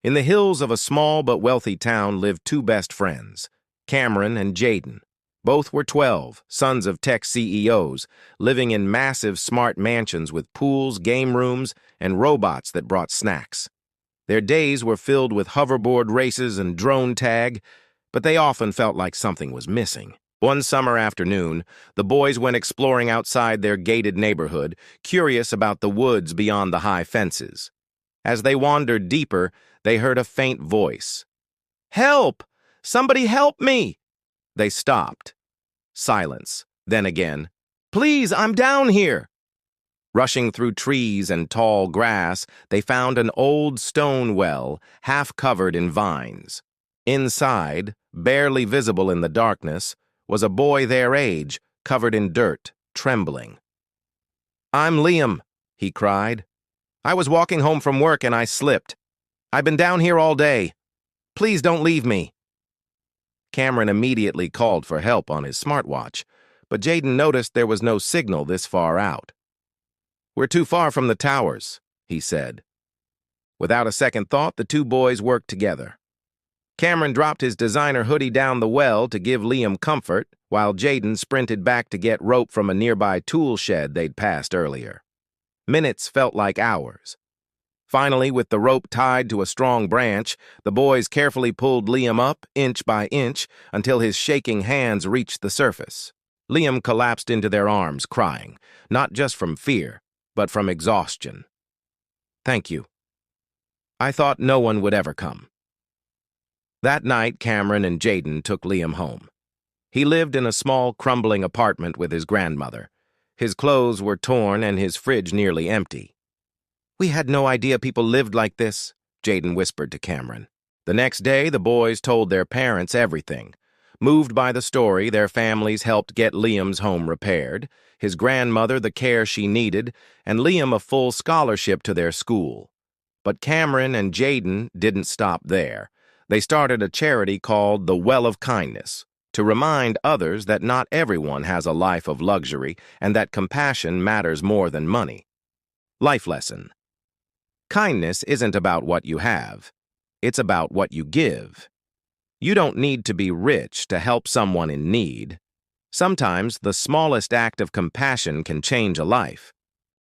In the hills of a small but wealthy town lived two best friends, Cameron and Jaden. Both were 12, sons of tech CEOs, living in massive smart mansions with pools, game rooms, and robots that brought snacks. Their days were filled with hoverboard races and drone tag, but they often felt like something was missing. One summer afternoon, the boys went exploring outside their gated neighborhood, curious about the woods beyond the high fences. As they wandered deeper, they heard a faint voice. "Help! Somebody help me!" They stopped. Silence. Then again, "Please, I'm down here!" Rushing through trees and tall grass, they found an old stone well, half covered in vines. Inside, barely visible in the darkness, was a boy their age, covered in dirt, trembling. "I'm Liam," he cried. "I was walking home from work and I slipped. I've been down here all day. Please don't leave me." Cameron immediately called for help on his smartwatch, but Jaden noticed there was no signal this far out. "We're too far from the towers," he said. Without a second thought, the two boys worked together. Cameron dropped his designer hoodie down the well to give Liam comfort, while Jaden sprinted back to get rope from a nearby tool shed they'd passed earlier. Minutes felt like hours. Finally, with the rope tied to a strong branch, the boys carefully pulled Liam up, inch by inch, until his shaking hands reached the surface. Liam collapsed into their arms, crying, not just from fear, but from exhaustion. "Thank you. I thought no one would ever come." That night, Cameron and Jaden took Liam home. He lived in a small, crumbling apartment with his grandmother. His clothes were torn and his fridge nearly empty. "We had no idea people lived like this," Jaden whispered to Cameron. The next day, the boys told their parents everything. Moved by the story, their families helped get Liam's home repaired, his grandmother the care she needed, and Liam a full scholarship to their school. But Cameron and Jaden didn't stop there. They started a charity called the Well of Kindness to remind others that not everyone has a life of luxury and that compassion matters more than money. Life lesson. Kindness isn't about what you have. It's about what you give. You don't need to be rich to help someone in need. Sometimes the smallest act of compassion can change a life.